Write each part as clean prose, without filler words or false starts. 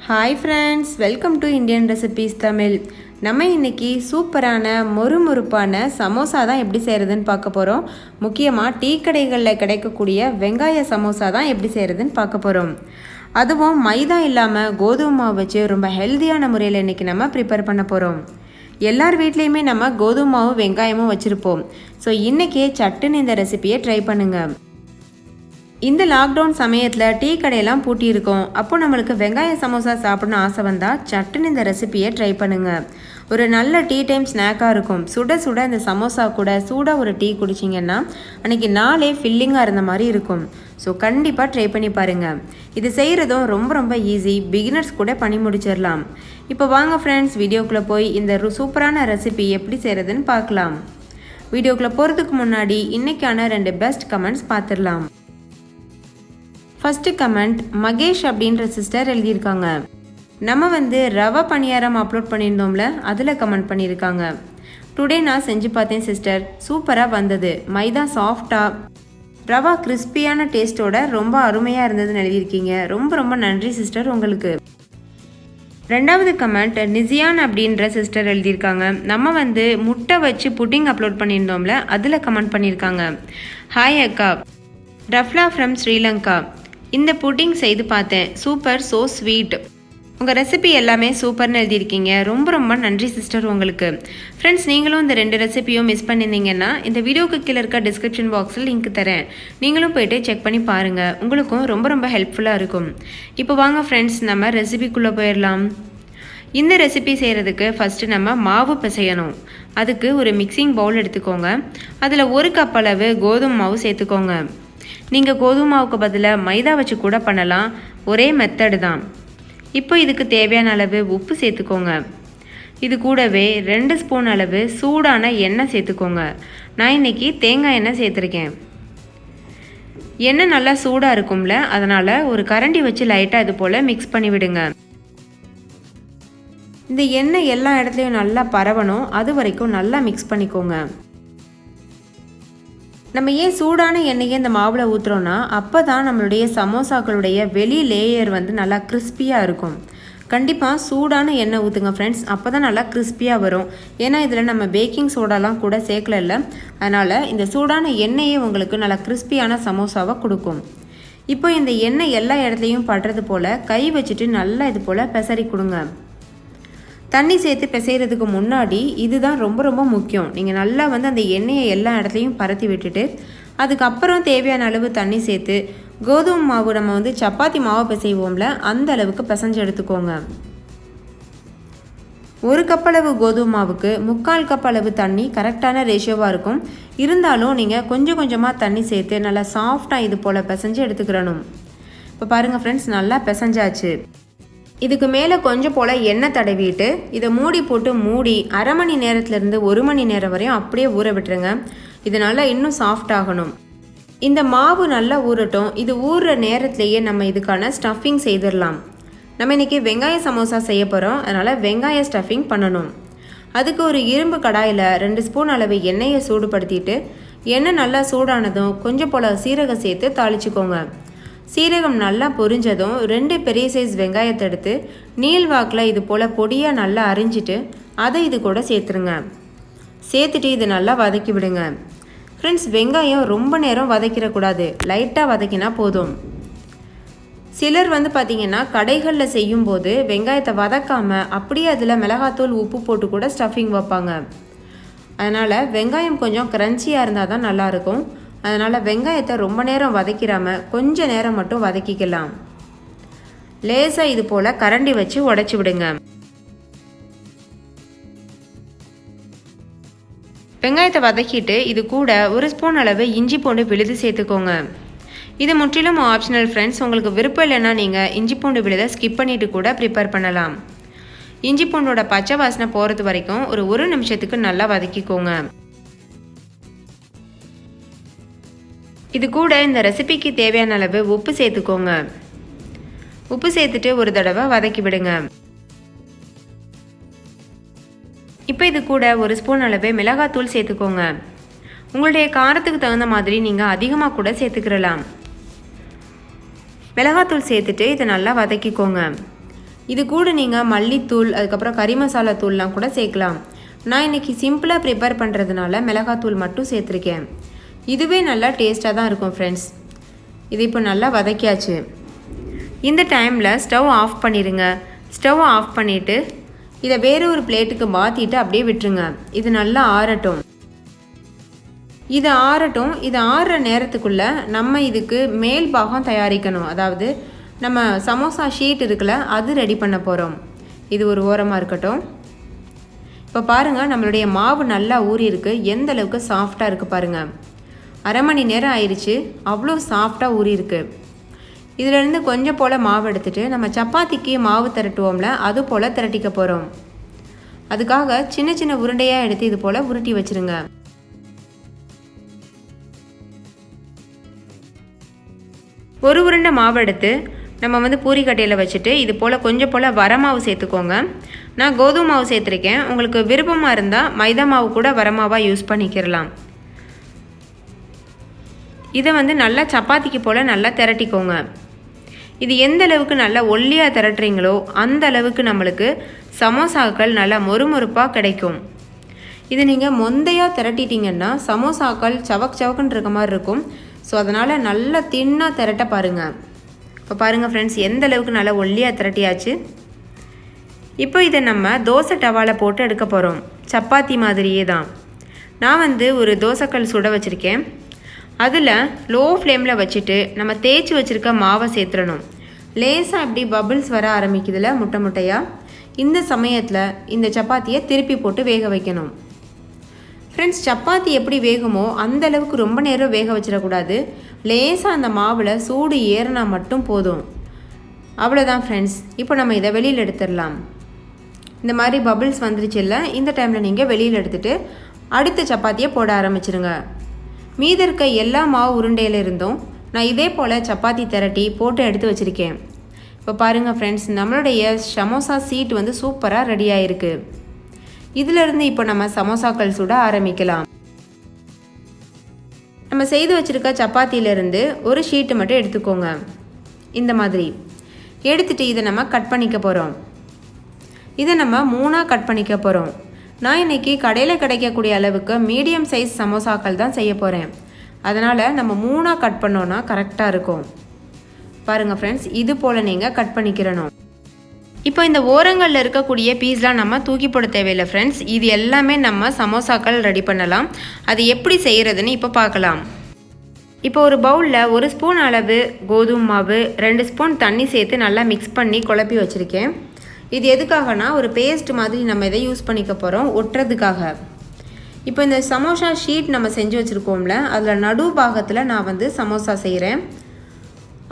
Hi friends, welcome to Indian recipes Tamil. நம்ம இன்றைக்கி சூப்பரான மொறுமொறுப்பான சமோசா தான் எப்படி செய்கிறதுன்னு பார்க்க போகிறோம். முக்கியமாக டீ கடைகளில் கிடைக்கக்கூடிய வெங்காய சமோசா தான் எப்படி செய்கிறதுன்னு பார்க்க போகிறோம். அதுவும் மைதா இல்லாமல் கோதுமை மாவு வச்சு ரொம்ப ஹெல்த்தியான முறையில் இன்றைக்கி நம்ம ப்ரிப்பேர் பண்ண போகிறோம். எல்லார் வீட்லேயுமே நம்ம கோதுமை மாவு வெங்காயமும் வச்சுருப்போம். ஸோ இன்றைக்கே சட்டுன்னு இந்த ரெசிபியை ட்ரை பண்ணுங்கள். இந்த லாக்டவுன் சமயத்தில் டீ கடையெல்லாம் பூட்டியிருக்கோம். அப்போ நம்மளுக்கு வெங்காய சமோசா சாப்பிட்ணுன்னு ஆசை வந்தால் சட்டுன்னு இந்த ரெசிபியை ட்ரை பண்ணுங்கள். ஒரு நல்ல டீ டைம் ஸ்நாக்காக இருக்கும். சுட சுட இந்த சமோசா கூட சூடாக ஒரு டீ குடிச்சிங்கன்னா அன்றைக்கி நாளே ஃபில்லிங்காக இருந்த மாதிரி இருக்கும். ஸோ கண்டிப்பாக ட்ரை பண்ணி பாருங்கள். இது செய்கிறதும் ரொம்ப ரொம்ப ஈஸி. பிகினர்ஸ் கூட பண்ணி முடிச்சிடலாம். இப்போ வாங்க ஃப்ரெண்ட்ஸ், வீடியோக்குள்ளே போய் இந்த சூப்பரான ரெசிபி எப்படி செய்கிறதுன்னு பார்க்கலாம். வீடியோக்குள்ளே போகிறதுக்கு முன்னாடி இன்றைக்கான 2 பெஸ்ட் கமெண்ட்ஸ் பார்த்துடலாம். ஃபஸ்ட்டு கமெண்ட் மகேஷ் அப்படின்ற சிஸ்டர் எழுதியிருக்காங்க. நம்ம ரவை பணியாரம் அப்லோட் பண்ணியிருந்தோம்ல, அதில் கமெண்ட் பண்ணியிருக்காங்க. டுடே நான் செஞ்சு பார்த்தேன் சிஸ்டர், சூப்பராக வந்தது. மைதா சாஃப்டாக, ரவா கிறிஸ்பியான டேஸ்ட்டோட ரொம்ப அருமையாக இருந்ததுன்னு எழுதியிருக்கீங்க. ரொம்ப ரொம்ப நன்றி சிஸ்டர் உங்களுக்கு. ரெண்டாவது கமெண்ட் நிசியான் அப்படின்ற சிஸ்டர் எழுதியிருக்காங்க. நம்ம முட்டை வச்சு புட்டிங் அப்லோட் பண்ணியிருந்தோம்ல, அதில் கமெண்ட் பண்ணியிருக்காங்க. ஹாய் அக்கா, ரஃப்லா ஃப்ரம் ஸ்ரீலங்கா. இந்த புட்டிங் செய்து பார்த்தேன், சூப்பர், ஸோ ஸ்வீட். உங்கள் ரெசிபி எல்லாமே சூப்பர்னு எழுதியிருக்கீங்க. ரொம்ப ரொம்ப நன்றி சிஸ்டர் உங்களுக்கு. ஃப்ரெண்ட்ஸ், நீங்களும் இந்த 2 ரெசிபியும் மிஸ் பண்ணியிருந்தீங்கன்னா இந்த வீடியோக்கு கீழே இருக்க டிஸ்கிரிப்ஷன் பாக்ஸில் லிங்க் தரேன். நீங்களும் போய்ட்டு செக் பண்ணி பாருங்கள். உங்களுக்கும் ரொம்ப ரொம்ப ஹெல்ப்ஃபுல்லாக இருக்கும். இப்போ வாங்க ஃப்ரெண்ட்ஸ், நம்ம ரெசிபிக்குள்ளே போயிடலாம். இந்த ரெசிபி செய்கிறதுக்கு ஃபஸ்ட்டு நம்ம மாவு பிசையணும். அதுக்கு ஒரு மிக்சிங் பவுல் எடுத்துக்கோங்க. அதில் 1 கப் அளவு கோதுமை மாவு சேர்த்துக்கோங்க. நீங்கள் கோதுமை மாவுக்கு பதிலாக மைதா வச்சு கூட பண்ணலாம். ஒரே மெத்தடு தான். இப்போ இதுக்கு தேவையான அளவு உப்பு சேர்த்துக்கோங்க. இது கூடவே 2 ஸ்பூன் அளவு சூடான எண்ணெய் சேர்த்துக்கோங்க. நான் இன்றைக்கி தேங்காய் எண்ணெய் சேர்த்துருக்கேன். எண்ணெய் நல்லா சூடாக இருக்கும்ல, அதனால் ஒரு கரண்டி வச்சு லைட்டாக இது போல் மிக்ஸ் பண்ணி விடுங்க. இந்த எண்ணெய் எல்லா இடத்துலையும் நல்லா பரவணும். அது வரைக்கும் நல்லா மிக்ஸ் பண்ணிக்கோங்க. நம்ம ஏன் சூடான எண்ணெயை இந்த மாவில் ஊற்றுறோன்னா, அப்போ தான் நம்மளுடைய சமோசாக்களுடைய வெளி லேயர் நல்லா கிறிஸ்பியாக இருக்கும். கண்டிப்பாக சூடான எண்ணெய் ஊற்றுங்க ஃப்ரெண்ட்ஸ், அப்போ தான் நல்லா கிறிஸ்பியாக வரும். ஏன்னா இதில் நம்ம பேக்கிங் சோடாலாம் கூட சேர்க்கல, அதனால் இந்த சூடான எண்ணெயே உங்களுக்கு நல்லா கிறிஸ்பியான சமோசாவை கொடுக்கும். இப்போ இந்த எண்ணெய் எல்லா இடத்துலையும் படுறது போல் கை வச்சுட்டு நல்லா இது போல் பெசரி கொடுங்க. தண்ணி சேர்த்து பிசைகிறதுக்கு முன்னாடி இதுதான் ரொம்ப ரொம்ப முக்கியம். நீங்கள் நல்லா அந்த எண்ணெயை எல்லா இடத்துலையும் பரத்தி விட்டுட்டு அதுக்கப்புறம் தேவையான அளவு தண்ணி சேர்த்து கோதுமை மாவு நம்ம சப்பாத்தி மாவு பிசைவோம்ல, அந்த அளவுக்கு பிசைஞ்சு எடுத்துக்கோங்க. 1 கப் அளவு கோதுமை மாவுக்கு 3/4 கப் அளவு தண்ணி கரெக்டான ரேஷியோவாக இருக்கும். இருந்தாலும் நீங்கள் கொஞ்சம் கொஞ்சமாக தண்ணி சேர்த்து நல்லா சாஃப்டாக இது போல் பிசைஞ்சு எடுத்துக்கிறணும். இப்போ பாருங்கள் ஃப்ரெண்ட்ஸ், நல்லா பிசைஞ்சாச்சு. இதுக்கு மேலே கொஞ்சம் போல் எண்ணெய் தடவிட்டு இதை மூடி போட்டு மூடி 1/2 மணி நேரத்துலேருந்து 1 மணி நேரம் வரையும் அப்படியே ஊற விட்டுருங்க. இது நல்லா இன்னும் சாஃப்ட் ஆகணும். இந்த மாவு நல்லா ஊறட்டும். இது ஊறுற நேரத்துலேயே நம்ம இதுக்கான ஸ்டஃபிங் செய்திடலாம். நம்ம இன்றைக்கி வெங்காய சமோசா செய்ய போகிறோம், அதனால் வெங்காய ஸ்டஃபிங் பண்ணணும். அதுக்கு ஒரு இரும்பு கடாயில் 2 ஸ்பூன் அளவு எண்ணெயை சூடுபடுத்திட்டு எண்ணெய் நல்லா சூடானதும் கொஞ்சம் போல் சீரகம் சேர்த்து தாளிச்சுக்கோங்க. சீரகம் நல்லா பொரிஞ்சதும் 2 பெரிய சைஸ் வெங்காயத்தை எடுத்து நீள்வாக்கில் இது போல் பொடியாக நல்லா அரிஞ்சிட்டு அதை இது கூட சேர்த்துருங்க. சேர்த்துட்டு இது நல்லா வதக்கி விடுங்க. ஃப்ரெண்ட்ஸ், வெங்காயம் ரொம்ப நேரம் வதக்கிடக்கூடாது, லைட்டாக வதக்கினா போதும். சிலர் பார்த்திங்கன்னா கடைகளில் செய்யும்போது வெங்காயத்தை வதக்காமல் அப்படியே அதில் மிளகாத்தூள் உப்பு போட்டு கூட ஸ்டஃபிங் வைப்பாங்க. அதனால் வெங்காயம் கொஞ்சம் க்ரன்ச்சியாக இருந்தால் தான் நல்லாயிருக்கும். அதனால் வெங்காயத்தை ரொம்ப நேரம் வதக்கிடாமல் கொஞ்சம் நேரம் மட்டும் வதக்கிக்கலாம். லேசாக இது போல் கரண்டி வச்சு உடைச்சி விடுங்க. வெங்காயத்தை வதக்கிட்டு இது கூட 1 ஸ்பூன் அளவு இஞ்சி பூண்டு விழுது சேர்த்துக்கோங்க. இது முற்றிலும் ஆப்ஷனல் ஃப்ரெண்ட்ஸ். உங்களுக்கு விருப்பம் இல்லைன்னா நீங்கள் இஞ்சி பூண்டு விழுதை ஸ்கிப் பண்ணிவிட்டு கூட ப்ரிப்பேர் பண்ணலாம். இஞ்சி பூண்டோட பச்சை வாசனை போகிறது வரைக்கும் ஒரு 1 நிமிஷத்துக்கு நல்லா வதக்கிக்கோங்க. இது கூட இந்த ரெசிபிக்கு தேவையான அளவு உப்பு சேர்த்துக்கோங்க. உப்பு சேர்த்துட்டு ஒரு தடவை வதக்கி விடுங்க. இப்போ இது கூட 1 ஸ்பூன் அளவு மிளகாத்தூள் சேர்த்துக்கோங்க. உங்களுடைய காரத்துக்கு தகுந்த மாதிரி நீங்கள் அதிகமாக கூட சேர்த்துக்கிறலாம். மிளகாத்தூள் சேர்த்துட்டு இதை நல்லா வதக்கிக்கோங்க. இது கூட நீங்கள் மல்லித்தூள் அதுக்கப்புறம் கறி மசாலா தூள்லாம் கூட சேர்க்கலாம். நான் இன்றைக்கி சிம்பிளாக ப்ரிப்பேர் பண்ணுறதுனால மிளகாத்தூள் மட்டும் சேர்த்துருக்கேன். இதுவே நல்லா டேஸ்ட்டாக தான் இருக்கும் ஃப்ரெண்ட்ஸ். இது இப்போ நல்லா வதக்கியாச்சு. இந்த டைமில் ஸ்டவ் ஆஃப் பண்ணிடுங்க. ஸ்டவ் ஆஃப் பண்ணிவிட்டு இதை வேறு ஒரு பிளேட்டுக்கு மாற்றிட்டு அப்படியே விட்டுருங்க. இது நல்லா ஆறட்டும். இது ஆறட்டும். இது ஆறுற நேரத்துக்குள்ளே நம்ம இதுக்கு மேல் பாகம் தயாரிக்கணும். அதாவது நம்ம சமோசா ஷீட் இருக்குல்ல, அது ரெடி பண்ண போகிறோம். இது ஒரு ஓரமாக இருக்கட்டும். இப்போ பாருங்கள், நம்மளுடைய மாவு நல்லா ஊறி இருக்குது. எந்த அளவுக்கு சாஃப்டாக இருக்குது பாருங்கள். அரை மணி நேரம் ஆயிடுச்சு. அவ்வளோ சாஃப்டாக ஊறி இருக்குது. இதிலேருந்து கொஞ்சம் போல் மாவு எடுத்துகிட்டு நம்ம சப்பாத்திக்கு மாவு திரட்டுவோம்ல, அது போல் திரட்டிக்க போகிறோம். அதுக்காக சின்ன சின்ன உருண்டையாக எடுத்து இது போல் உருட்டி வச்சுருங்க. ஒரு உருண்டை மாவு எடுத்து நம்ம பூரி கட்டையில் வச்சுட்டு இது போல் கொஞ்சம் போல் வரமாவு சேர்த்துக்கோங்க. நான் கோதுமை மாவு சேர்த்துருக்கேன். உங்களுக்கு விருப்பமாக இருந்தால் மைதா மாவு கூட வரமாவாக யூஸ் பண்ணிக்கிறலாம். இதை நல்லா சப்பாத்திக்கு போல் நல்லா திரட்டிக்கோங்க. இது எந்த அளவுக்கு நல்லா ஒல்லியாக திரட்டுறீங்களோ அந்த அளவுக்கு நம்மளுக்கு சமோசாக்கள் நல்லா மொறுமொறுப்பாக கிடைக்கும். இது நீங்கள் மொந்தையாக திரட்டிட்டிங்கன்னா சமோசாக்கள் சவக் சவக்குன்னு இருக்க மாதிரி இருக்கும். ஸோ அதனால் நல்லா தின்னாக திரட்ட பாருங்கள். இப்போ பாருங்கள் ஃப்ரெண்ட்ஸ், எந்த அளவுக்கு நல்லா ஒல்லியாக திரட்டியாச்சு. இப்போ இதை நம்ம தோசை டவாவில் போட்டு எடுக்க போகிறோம். சப்பாத்தி மாதிரியே தான். நான் ஒரு தோசைக்கல் சுட வச்சுருக்கேன். அதில் லோ ஃப்ளேமில் வச்சுட்டு நம்ம தேய்ச்சி வச்சுருக்க மாவை சேர்த்துடணும். லேசாக இப்படி பபிள்ஸ் வர ஆரம்பிக்குதுல முட்டை முட்டையாக. இந்த சமயத்தில் இந்த சப்பாத்தியை திருப்பி போட்டு வேக வைக்கணும். ஃப்ரெண்ட்ஸ், சப்பாத்தி எப்படி வேகுமோ அந்த அளவுக்கு ரொம்ப நேரம் வேக வச்சிடக்கூடாது. லேசாக அந்த மாவில் சூடு ஏறினா மட்டும் போதும். அவ்வளோதான் ஃப்ரெண்ட்ஸ். இப்போ நம்ம இதை வெளியில் எடுத்துடலாம். இந்த மாதிரி பபிள்ஸ் வந்துருச்சு இல்லை, இந்த டைமில் நீங்கள் வெளியில் எடுத்துகிட்டு அடுத்த சப்பாத்தியை போட ஆரம்பிச்சிருங்க. மீதி இருக்க எல்லா மாவு உருண்டையில் இருந்தும் நான் இதே போல் சப்பாத்தி திரட்டி போட்டு எடுத்து வச்சுருக்கேன். இப்போ பாருங்கள் ஃப்ரெண்ட்ஸ், நம்மளுடைய சமோசா சீட் சூப்பராக ரெடி ஆகிருக்கு. இதிலிருந்து இப்போ நம்ம சமோசாக்கள் சுட ஆரம்பிக்கலாம். நம்ம செய்து வச்சுருக்க சப்பாத்தியிலேருந்து ஒரு ஷீட்டு மட்டும் எடுத்துக்கோங்க. இந்த மாதிரி எடுத்துகிட்டு இதை நம்ம கட் பண்ணிக்க போகிறோம். இதை நம்ம 3ஆக கட் பண்ணிக்க போகிறோம். நான் இன்றைக்கி கடையில் கிடைக்கக்கூடிய அளவுக்கு மீடியம் சைஸ் சமோசாக்கள் தான் செய்ய போகிறேன். அதனால் நம்ம 3ஆக கட் பண்ணோன்னா கரெக்டாக இருக்கும். பாருங்கள் ஃப்ரெண்ட்ஸ், இது போல் நீங்கள் கட் பண்ணிக்கிறணும். இப்போ இந்த ஓரங்களில் இருக்கக்கூடிய பீஸ்லாம் நம்ம தூக்கி போட தேவையில்லை ஃப்ரெண்ட்ஸ். இது எல்லாமே நம்ம சமோசாக்கள் ரெடி பண்ணலாம். அது எப்படி செய்கிறதுன்னு இப்போ பார்க்கலாம். இப்போ ஒரு பவுலில் 1 ஸ்பூன் அளவு கோதுமை மாவு, 2 ஸ்பூன் தண்ணி சேர்த்து நல்லா மிக்ஸ் பண்ணி குழப்பி வச்சுருக்கேன். இது எதுக்காகனா ஒரு பேஸ்ட் மாதிரி நம்ம இதை யூஸ் பண்ணிக்க போகிறோம், ஒட்டுறதுக்காக. இப்போ இந்த சமோசா ஷீட் நம்ம செஞ்சு வச்சுருக்கோம்ல, அதில் நடு பாகத்தில் நான் சமோசா செய்கிறேன்.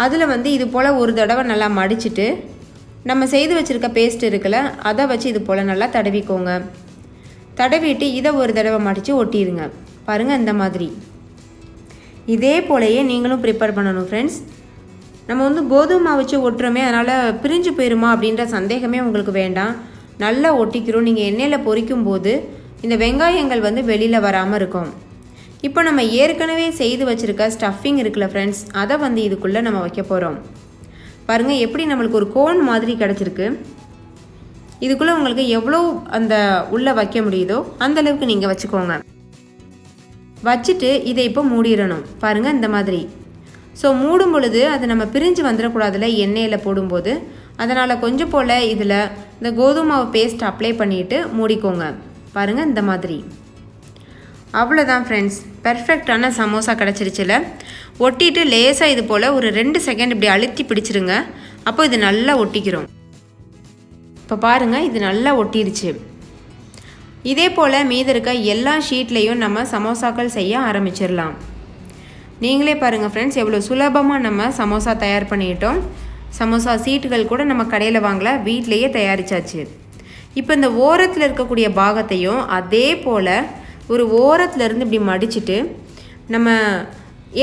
அதில் இது போல் ஒரு தடவை நல்லா மடிச்சுட்டு நம்ம செய்து வச்சுருக்க பேஸ்ட் இருக்குல்ல, அதை வச்சு இது போல் நல்லா தடவிக்கோங்க. தடவிட்டு இதை ஒரு தடவை மடித்து ஒட்டிடுங்க. பாருங்கள், இந்த மாதிரி. இதே போலயே நீங்களும் ப்ரிப்பேர் பண்ணணும் ஃப்ரெண்ட்ஸ். நம்ம கோதுமை மாவு வச்சு ஒட்டுறோமே, அதனால் பிரிஞ்சு போயிருமா அப்படின்ற சந்தேகமே உங்களுக்கு வேண்டாம். நல்லா ஒட்டிக்கிறோம். நீங்கள் எண்ணெயில் பொரிக்கும் போது இந்த வெங்காயங்கள் வெளியில் வராமல் இருக்கும். இப்போ நம்ம ஏற்கனவே செய்து வச்சுருக்க ஸ்டஃபிங் இருக்குல்ல ஃப்ரெண்ட்ஸ், அதை இதுக்குள்ளே நம்ம வைக்க போகிறோம். பாருங்கள், எப்படி நம்மளுக்கு ஒரு கோன் மாதிரி கிடச்சிருக்கு. இதுக்குள்ளே உங்களுக்கு எவ்வளோ அந்த உள்ளே வைக்க முடியுதோ அந்தளவுக்கு நீங்கள் வச்சுக்கோங்க. வச்சுட்டு இதை இப்போ மூடிடணும். பாருங்கள், இந்த மாதிரி. ஸோ மூடும் பொழுது அது நம்ம பிரிஞ்சு வந்துடக்கூடாதுல எண்ணெயில் போடும்போது. அதனால் கொஞ்சம் போல் இதில் இந்த கோதுமை மாவு பேஸ்ட் அப்ளை பண்ணிவிட்டு மூடிக்கோங்க. பாருங்கள், இந்த மாதிரி. அவ்வளோதான் ஃப்ரெண்ட்ஸ், பெர்ஃபெக்டான சமோசா கிடச்சிருச்சுல. ஒட்டிட்டு லேசாக இது போல் ஒரு 2 செகண்ட் இப்படி அழுத்தி பிடிச்சிருங்க. அப்போ இது நல்லா ஒட்டிக்கிறோம். இப்போ பாருங்கள், இது நல்லா ஒட்டிருச்சு. இதே போல் மீதி இருக்க எல்லா ஷீட்லேயும் நம்ம சமோசாக்கள் செய்ய ஆரம்பிச்சிடலாம். நீங்களே பாருங்கள் ஃப்ரெண்ட்ஸ், எவ்வளோ சுலபமாக நம்ம சமோசா தயார் பண்ணிட்டோம். சமோசா சீட்டுகள் கூட நம்ம கடையில் வாங்கல, வீட்டிலையே தயாரித்தாச்சு. இப்போ இந்த ஓரத்தில் இருக்கக்கூடிய பாகத்தையும் அதே போல் ஒரு ஓரத்துலேருந்து இப்படி மடிச்சுட்டு நம்ம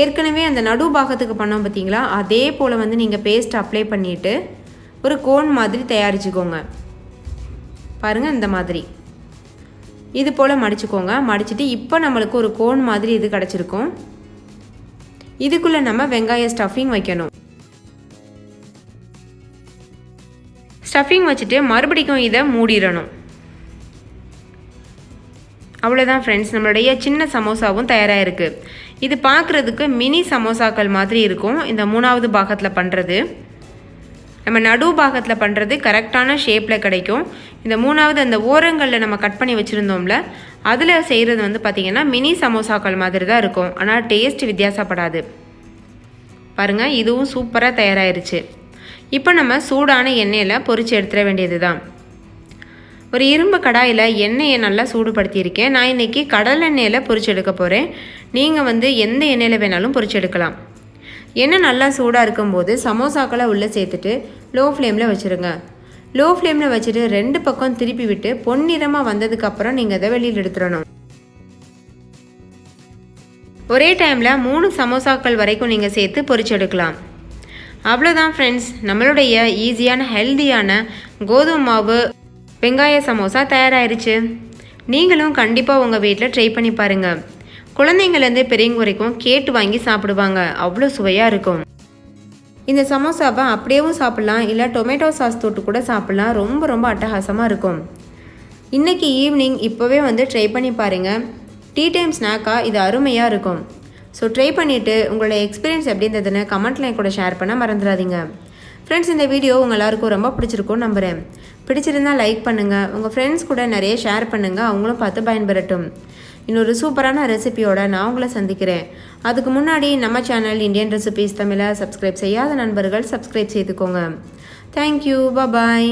ஏற்கனவே அந்த நடு பாகத்துக்கு பண்ணோம் பார்த்தீங்களா, அதே போல் நீங்கள் பேஸ்ட் அப்ளை பண்ணிவிட்டு ஒரு கோன் மாதிரி தயாரிச்சுக்கோங்க. பாருங்கள், இந்த மாதிரி இது போல் மடிச்சுக்கோங்க. மடிச்சுட்டு இப்போ நம்மளுக்கு ஒரு கோன் மாதிரி இது கிடச்சிருக்கும். இதுக்குள்ளே நம்ம வெங்காய ஸ்டஃபிங் வைக்கணும். ஸ்டஃபிங் வச்சுட்டு மறுபடியும் இதை மூடிடணும். அவ்வளோதான் ஃப்ரெண்ட்ஸ், நம்மளுடைய சின்ன சமோசாவும் தயாராக இருக்குது. இது பார்க்குறதுக்கு மினி சமோசாக்கள் மாதிரி இருக்கும். இந்த 3வது பாகத்தில் பண்ணுறது, நம்ம நடு பாகத்தில் பண்ணுறது கரெக்டான ஷேப்பில் கிடைக்கும். இந்த 3வது அந்த ஓரங்களில் நம்ம கட் பண்ணி வச்சுருந்தோம்ல, அதில் செய்கிறது வந்து பார்த்திங்கன்னா மினி சமோசாக்கள் மாதிரி தான் இருக்கும். ஆனால் டேஸ்ட் வித்தியாசப்படாது. பாருங்கள், இதுவும் சூப்பராக தயாராகிருச்சு. இப்போ நம்ம சூடான எண்ணெயில் பொரித்து எடுத்துட வேண்டியது தான். ஒரு இரும்பு கடாயில் எண்ணெயை நல்லா சூடுபடுத்தியிருக்கேன். நான் இன்றைக்கி கடலெண்ணெயில் பொரிச்சு எடுக்க போகிறேன். நீங்கள் வந்து எந்த எண்ணெயில் வேணாலும் பொரிச்சு எடுக்கலாம். எண்ணெய் நல்லா சூடாக இருக்கும்போது சமோசாக்களை உள்ளே சேர்த்துட்டு லோ ஃப்ளேமில் வச்சுருங்க. லோ ஃப்ளேமில் வச்சுட்டு 2 பக்கம் திருப்பி விட்டு பொன்னிறமாக வந்ததுக்கப்புறம் நீங்கள் அதை வெளியில் எடுத்துடணும். ஒரே டைமில் 3 சமோசாக்கள் வரைக்கும் நீங்கள் சேர்த்து பொரிச்சு எடுக்கலாம். அவ்வளோதான் ஃப்ரெண்ட்ஸ், நம்மளுடைய ஈஸியான ஹெல்தியான கோதுமை மாவு வெங்காய சமோசா தயாராகிருச்சு. நீங்களும் கண்டிப்பாக உங்கள் வீட்டில் ட்ரை பண்ணி பாருங்கள். குழந்தைங்கள்லேருந்து பெரியவங்க வரைக்கும் கேட்டு வாங்கி சாப்பிடுவாங்க. அவ்வளோ சுவையாக இருக்கும். இந்த சமோசாவை அப்படியேவும் சாப்பிட்லாம், இல்லை டொமேட்டோ சாஸ் தொட்டு கூட சாப்பிட்லாம். ரொம்ப ரொம்ப அட்டகாசமாக இருக்கும். இன்றைக்கி ஈவினிங் இப்போவே வந்து ட்ரை பண்ணி பாருங்கள். டீ டைம் ஸ்நாக்காக இது அருமையாக இருக்கும். ஸோ ட்ரை பண்ணிவிட்டு உங்களோட எக்ஸ்பீரியன்ஸ் எப்படி இருந்ததுன்னு கமெண்ட்டில் என் கூட ஷேர் பண்ண மறந்துடாதீங்க. ஃப்ரெண்ட்ஸ், இந்த வீடியோ உங்கள் எல்லாருக்கும் ரொம்ப பிடிச்சிருக்கும்னு நம்புகிறேன். பிடிச்சிருந்தால் லைக் பண்ணுங்கள், உங்கள் ஃப்ரெண்ட்ஸ் கூட நிறைய ஷேர் பண்ணுங்கள், அவங்களும் பார்த்து பயன்பெறட்டும். இன்னொரு சூப்பரான ரெசிபியோட நான் உங்களை சந்திக்கிறேன். அதுக்கு முன்னாடி நம்ம சேனல் இந்தியன் ரெசிபீஸ் தமிழை சப்ஸ்கிரைப் செய்யாத நண்பர்கள் சப்ஸ்கிரைப் செய்துக்கோங்க. தேங்க்யூ, பாய்.